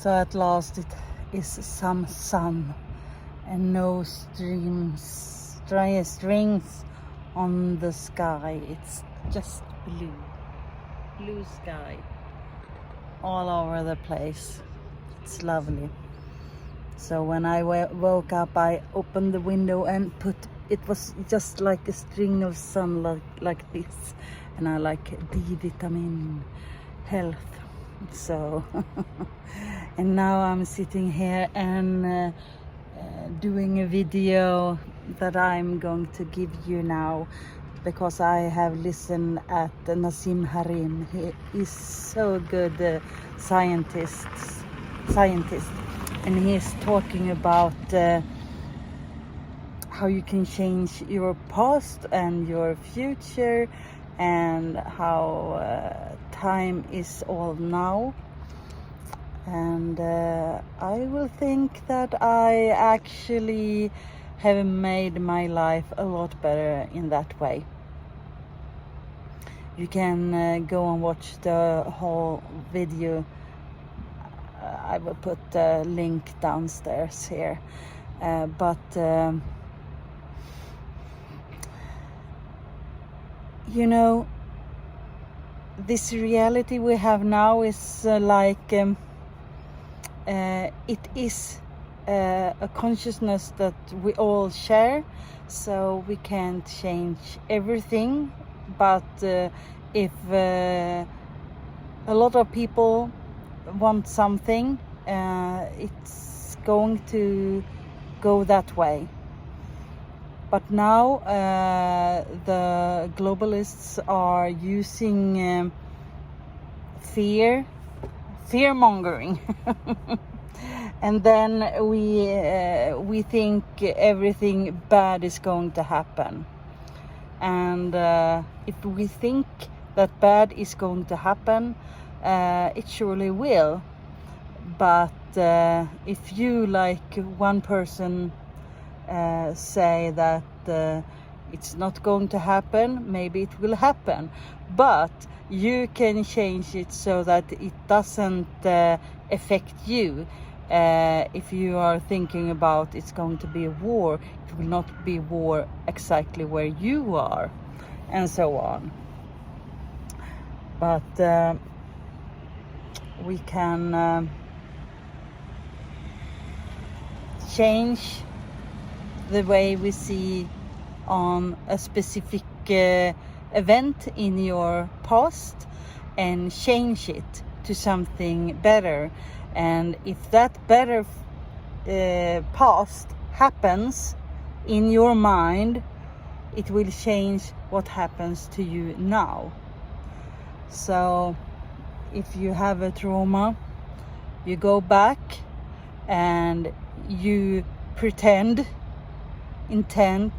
So at last it is some sun and no strings on the sky. It's just blue sky all over the place. It's lovely. So when I woke up, I opened the window and it was just like a string of sun like this, and I like D vitamin health. So and now I'm sitting here and doing a video that I'm going to give you now, because I have listened at Nassim Haramein. He is so good scientist, and he is talking about how you can change your past and your future, and how time is all now. And I will think that I actually have made my life a lot better in that way. You can go and watch the whole video. I will put the link downstairs here. But you know, this reality we have now is it is a consciousness that we all share, so we can't change everything. But if a lot of people want something, it's going to go that way. But now the globalists are using fear mongering and then we think everything bad is going to happen. And if we think that bad is going to happen, it surely will. But if you, like one person, say that it's not going to happen, maybe it will happen. But you can change it so that it doesn't affect you. If you are thinking about it's going to be a war, it will not be war exactly where you are, and so on. But we can change the way we see on a specific event in your past and change it to something better. And if that better past happens in your mind, it will change what happens to you now. So if you have a trauma, you go back and you intend,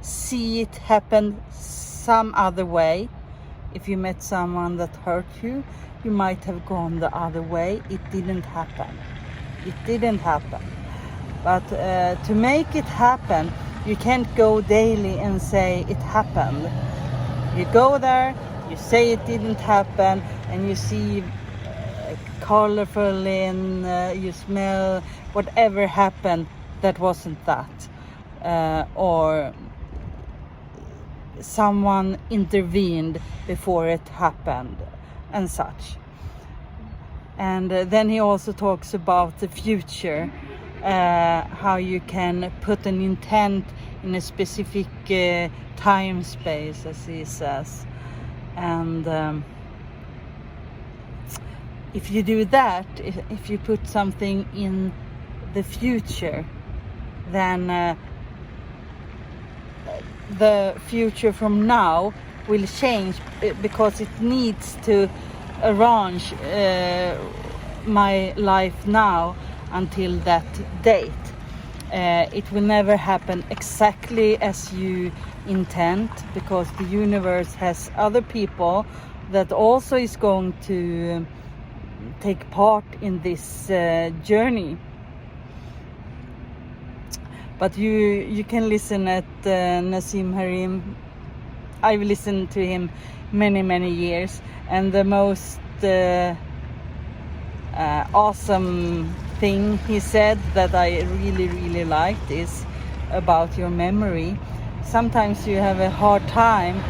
see it happen some other way. If you met someone that hurt you, you might have gone the other way. It didn't happen. But to make it happen, you can't go daily and say it happened. You go there, you say it didn't happen, and you see colorful and you smell whatever happened that wasn't that. Or someone intervened before it happened and such. And then he also talks about the future, how you can put an intent in a specific time space, as he says. And if you do that, if you put something in the future, then the future from now will change, because it needs to arrange my life now until that date. It will never happen exactly as you intend, because the universe has other people that also is going to take part in this journey. But you can listen at Nassim Haramein. I've listened to him many years, and the most awesome thing he said that I really, really liked is about your memory. Sometimes you have a hard time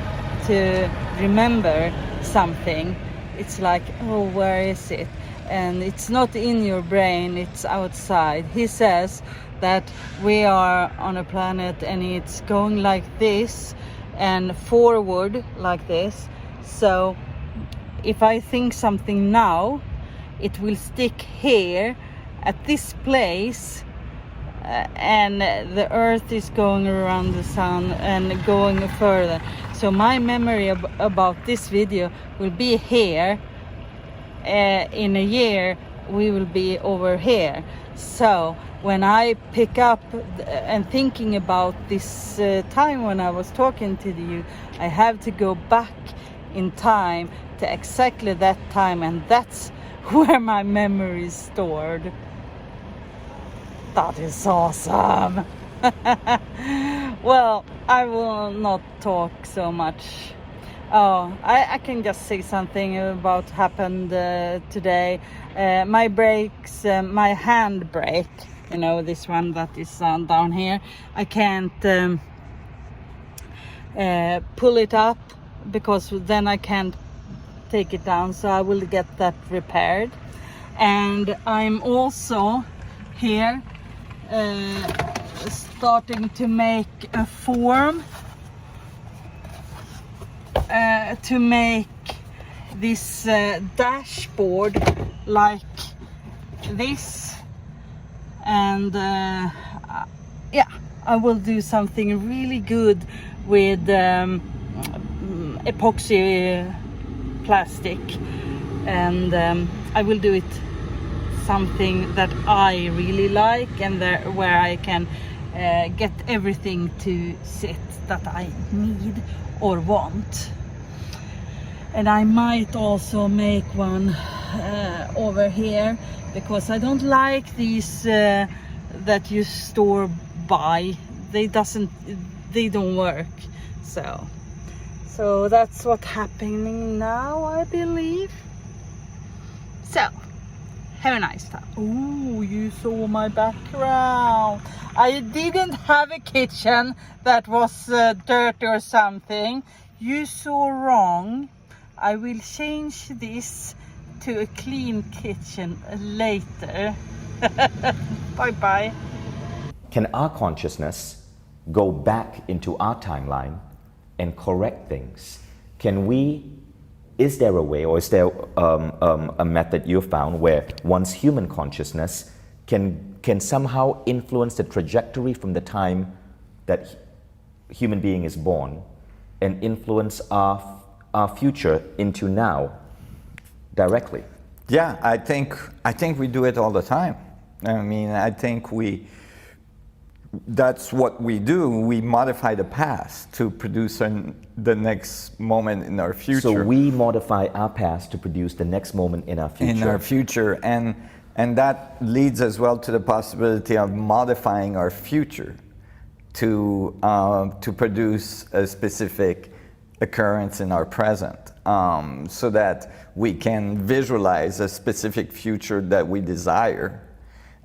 to remember something. It's like, oh, where is it? And it's not in your brain, it's outside. He says that we are on a planet and it's going like this and forward like this. So if I think something now, it will stick here at this place, and the earth is going around the sun and going further. So my memory about this video will be here. In a year we will be over here. So when I pick up and thinking about this time when I was talking to you, I have to go back in time to exactly that time, and that's where my memory is stored. That is awesome. Well, I will not talk so much. Oh, I can just say something about happened today. My brakes, my hand brake, you know, this one that is down here, I can't pull it up because then I can't take it down, so I will get that repaired. And I'm also here starting to make a form to make this dashboard like this, and yeah, I will do something really good with epoxy plastic, and I will do it something that I really like, and where I can get everything to sit that I need or want. And I might also make one over here, because I don't like these that you store by. They don't work. So that's what's happening now, I believe. So have a nice time. Oh, you saw my background. I didn't have a kitchen that was dirty or something. You saw wrong. I will change this to a clean kitchen later. Bye bye. Can our consciousness go back into our timeline and correct things? Is there a way, or is there a method you found where one's human consciousness can somehow influence the trajectory from the time that human being is born and influence our future into now directly? Yeah, I think we do it all the time. I mean, I think that's what we do. We modify the past to produce the next moment in our future. So we modify our past to produce the next moment in our future. In our future, and that leads as well to the possibility of modifying our future to produce a specific occurrence in our present, so that we can visualize a specific future that we desire,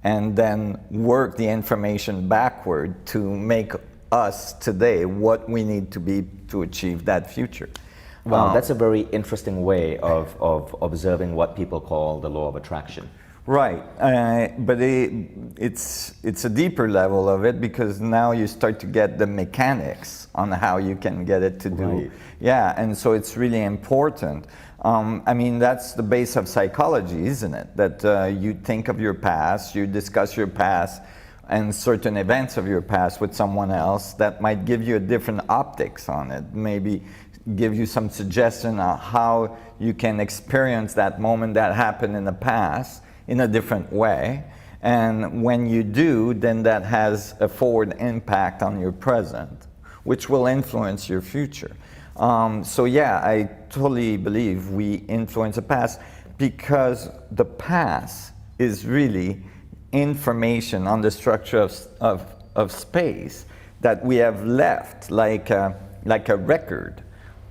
and then work the information backward to make us today what we need to be to achieve that future. Wow, that's a very interesting way of observing what people call the law of attraction. Right, but it's a deeper level of it, because now you start to get the mechanics on how you can get it to do. Right. Yeah, and so it's really important. I mean, that's the base of psychology, isn't it? That you think of your past, you discuss your past and certain events of your past with someone else that might give you a different optics on it, maybe give you some suggestion on how you can experience that moment that happened in the past in a different way. And when you do, then that has a forward impact on your present, which will influence your future. So yeah, I totally believe we influence the past, because the past is really information on the structure of space that we have left like a record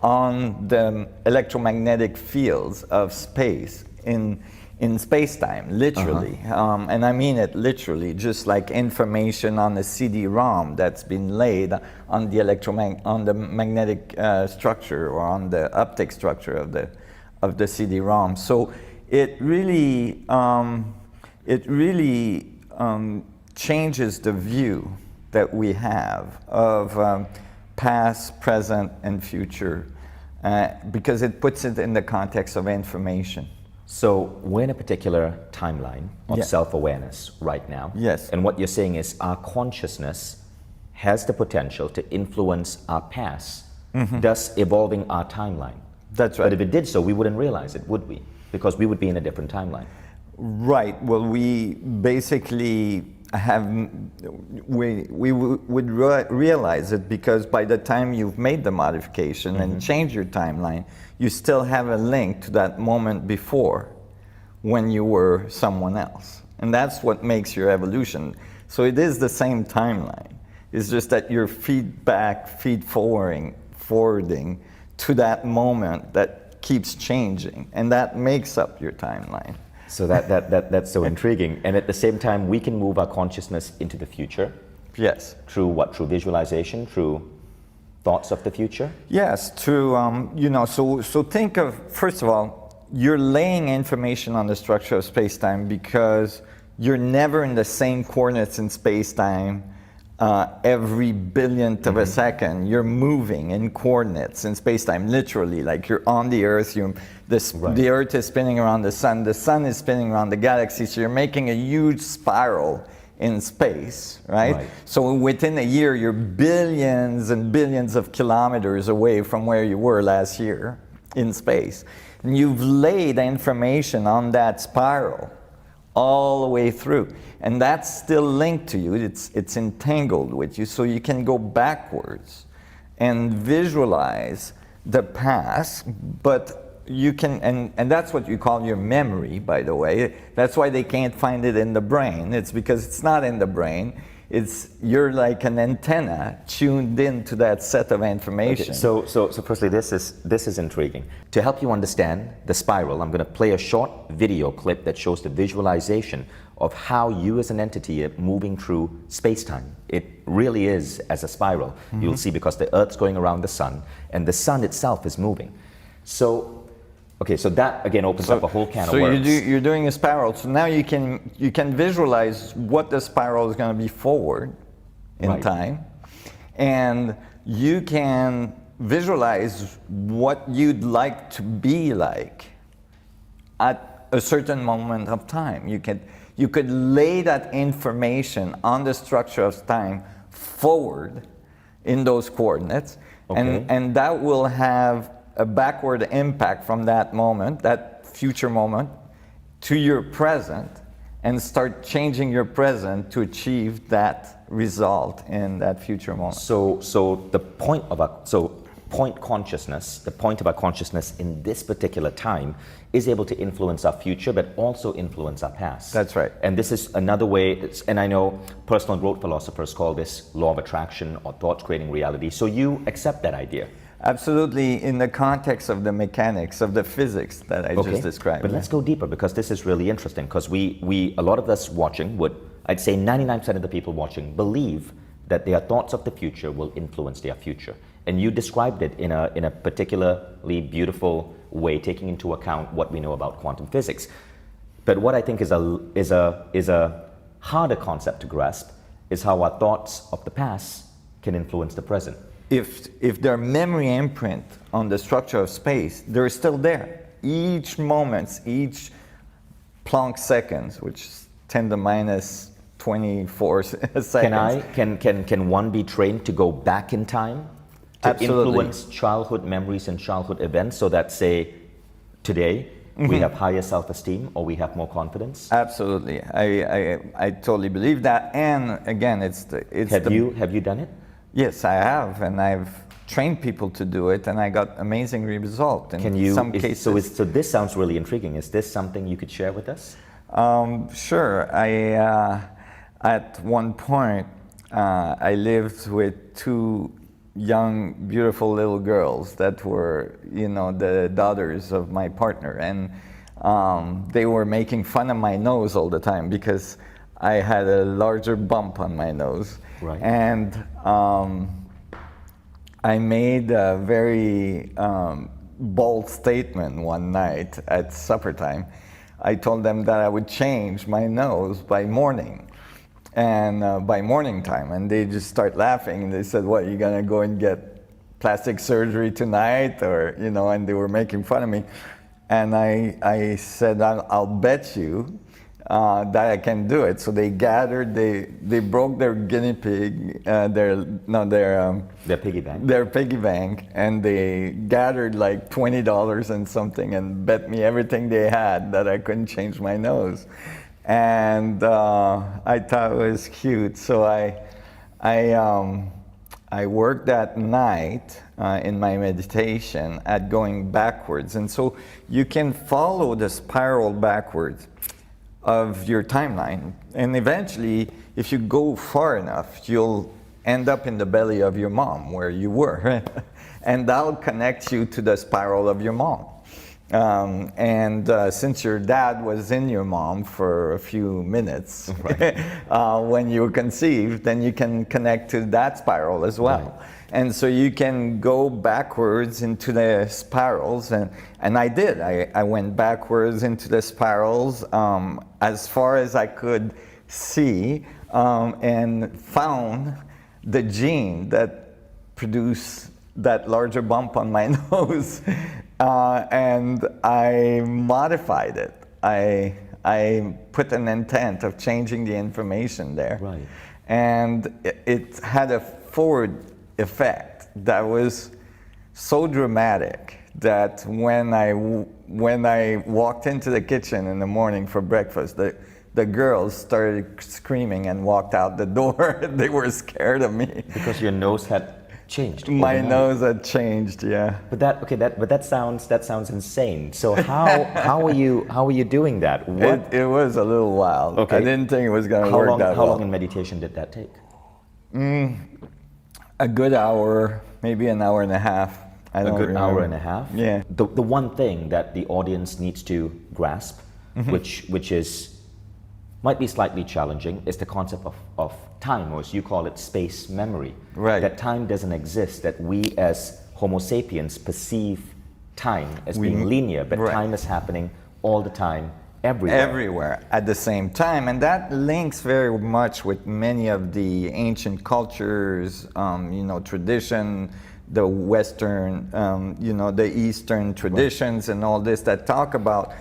on the electromagnetic fields of space in in space-time, literally. And I mean it literally, just like information on a CD-ROM that's been laid on the magnetic structure or on the optic structure of the CD-ROM. So it really changes the view that we have of past, present, and future, because it puts it in the context of information. So we're in a particular timeline of Yeah. self-awareness right now. Yes. And what you're saying is our consciousness has the potential to influence our past, thus evolving our timeline. That's right. But if it did so, we wouldn't realize it, would we? Because we would be in a different timeline. Right. Well, we basically would realize it because by the time you've made the modification and changed your timeline, you still have a link to that moment before when you were someone else. And that's what makes your evolution. So it is the same timeline. It's just that you're forwarding to that moment that keeps changing. And that makes up your timeline. So that's so intriguing. And at the same time, we can move our consciousness into the future. Yes. Through what? Through visualization? Through thoughts of the future? Yes, through, so think of, first of all, you're laying information on the structure of space-time because you're never in the same coordinates in space-time every billionth of a second. You're moving in coordinates in space-time, literally, like you're on the Earth, the Earth is spinning around the sun is spinning around the galaxy, so you're making a huge spiral in space, right? So within a year, you're billions and billions of kilometers away from where you were last year in space. And you've laid information on that spiral all the way through. And that's still linked to you. It's entangled with you. So you can go backwards and visualize the past, but you can, and that's what you call your memory, by the way. That's why they can't find it in the brain. It's because it's not in the brain. You're like an antenna tuned into that set of information. Okay. So firstly, this is intriguing. To help you understand the spiral, I'm going to play a short video clip that shows the visualization of how you as an entity are moving through space-time. It really is as a spiral. You'll see, because the Earth's going around the sun, and the sun itself is moving. So okay, so that again opens up a whole can of worms. So you're doing a spiral. So now you can visualize what the spiral is going to be forward in time, and you can visualize what you'd like to be like at a certain moment of time. You could lay that information on the structure of time forward in those coordinates, and that will have a backward impact from that moment, that future moment, to your present, and start changing your present to achieve that result in that future moment. So the point of point consciousness, the point of our consciousness in this particular time is able to influence our future, but also influence our past. That's right. And this is another way, and I know personal growth philosophers call this law of attraction or thoughts creating reality. So you accept that idea? Absolutely, in the context of the mechanics, of the physics that I just described. But let's go deeper, because this is really interesting, because a lot of us watching I'd say 99% of the people watching believe that their thoughts of the future will influence their future. And you described it in a particularly beautiful way, taking into account what we know about quantum physics. But what I think is a harder concept to grasp is how our thoughts of the past can influence the present. If their memory imprint on the structure of space, they're still there. Each moment, each Planck seconds, which is 10 to the minus 24 seconds. Can one be trained to go back in time to influence childhood memories and childhood events, so that, say, today we have higher self-esteem or we have more confidence? Absolutely, I totally believe that. And again, Have you done it? Yes, I have, and I've trained people to do it, and I got amazing results in some cases. So this sounds really intriguing. Is this something you could share with us? Sure. At one point, I lived with two young, beautiful little girls that were, the daughters of my partner, and they were making fun of my nose all the time because I had a larger bump on my nose. Right. And I made a very bold statement one night at supper time. I told them that I would change my nose by morning, and by morning time, and they just start laughing. And they said, "What, you gonna go and get plastic surgery tonight?" Or, you know, and they were making fun of me. And I said, I'll bet you that I can do it. So they gathered, they broke their guinea pig, their piggy bank. Their piggy bank, and they gathered like $20 and something and bet me everything they had that I couldn't change my nose. And I thought it was cute. So I worked that night in my meditation at going backwards. And so you can follow the spiral backwards of your timeline. And eventually, if you go far enough, you'll end up in the belly of your mom, where you were. And that'll connect you to the spiral of your mom. Since your dad was in your mom for a few minutes, right, when you were conceived, then you can connect to that spiral as well. Right. And so you can go backwards into the spirals, and I did. I went backwards into the spirals as far as I could see, and found the gene that produced that larger bump on my nose. And I modified it. I put an intent of changing the information there. Right. And it had a forward effect that was so dramatic that when I walked into the kitchen in the morning for breakfast, the girls started screaming and walked out the door. They were scared of me. Because your nose had changed. My nose had changed, yeah. But that sounds insane. So how were you doing that? It was a little wild. Okay. I didn't think it was going to work that well. How long in meditation did that take? A good hour, maybe an hour and a half. I don't remember. Hour and a half? Yeah. The one thing that the audience needs to grasp, which might be slightly challenging, is the concept of time, or as you call it, space memory. Right. That time doesn't exist, that we as Homo sapiens perceive time as being linear, but time is happening all the time, everywhere. Everywhere at the same time. And that links very much with many of the ancient cultures, tradition, the Western, the Eastern traditions and all this that talk about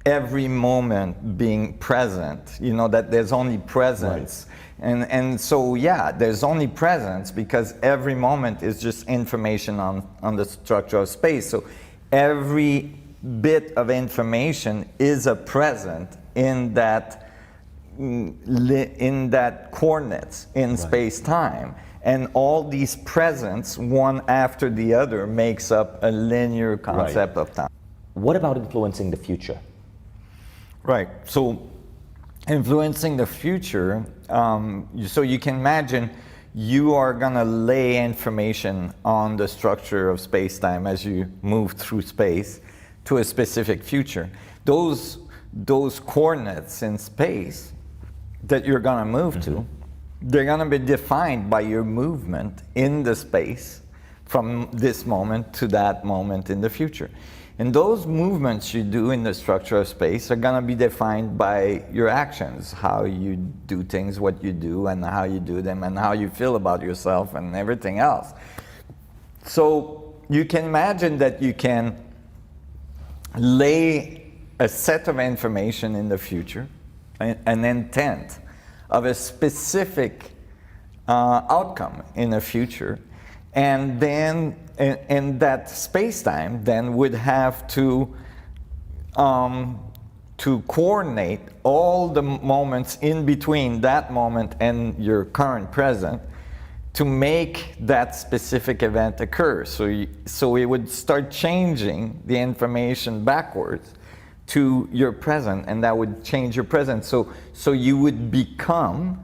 every moment being present, that there's only presence. Right. And so, yeah, there's only presence because every moment is just information on the structure of space. So every bit of information is a present in that coordinates in space-time. And all these presents, one after the other, makes up a linear concept of time. What about influencing the future? Right. So influencing the future, so you can imagine you are going to lay information on the structure of space-time as you move through space to a specific future. Those coordinates in space that you're going to move to, they're going to be defined by your movement in the space from this moment to that moment in the future. And those movements you do in the structure of space are going to be defined by your actions, how you do things, what you do, and how you do them, and how you feel about yourself and everything else. So you can imagine that you can lay a set of information in the future, an intent of a specific outcome in the future, and then in that space-time then would have to coordinate all the moments in between that moment and your current present to make that specific event occur. So it would start changing the information backwards to your present, and that would change your present. So you would become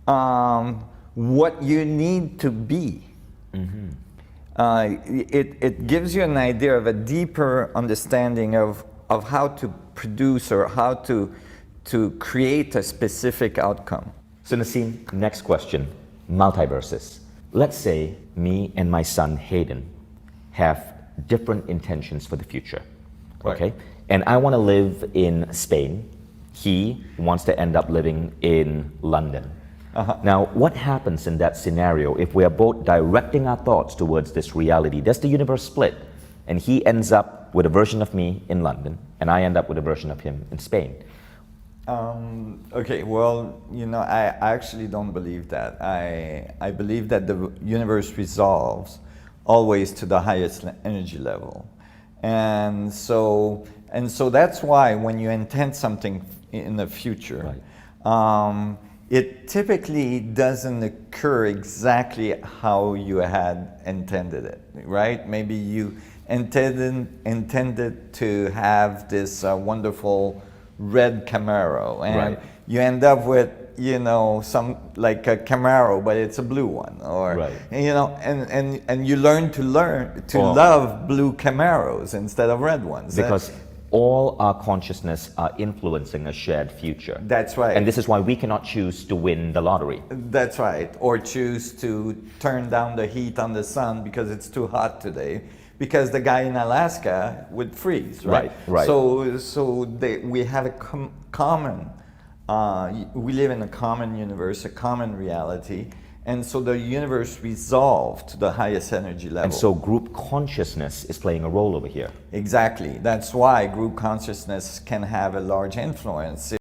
what you need to be. It gives you an idea of a deeper understanding of of how to produce or how to create a specific outcome. So Nassim, next question, multiverses. Let's say me and my son Hayden have different intentions for the future, okay? Right. And I want to live in Spain. He wants to end up living in London. Now, what happens in that scenario if we are both directing our thoughts towards this reality? Does the universe split? And he ends up with a version of me in London, and I end up with a version of him in Spain. Okay, well, you know, I actually don't believe that. I believe that the universe resolves always to the highest energy level. And so that's why when you intend something in the future, Right. It typically doesn't occur exactly how you had intended it, right? Maybe you intended to have this wonderful red Camaro, and Right. you end up with, you know, some like a Camaro, but it's a blue one, or Right. you know, and you learn to Oh. love blue Camaros instead of red ones. Because all our consciousness are influencing a shared future. That's right. And this is why we cannot choose to win the lottery. That's right. Or choose to turn down the heat on the sun because it's too hot today, because the guy in Alaska would freeze, right? Right. So we have a common, we live in a common universe, a common reality, and so the universe resolved to the highest energy level. And so group consciousness is playing a role over here. Exactly. That's why group consciousness can have a large influence.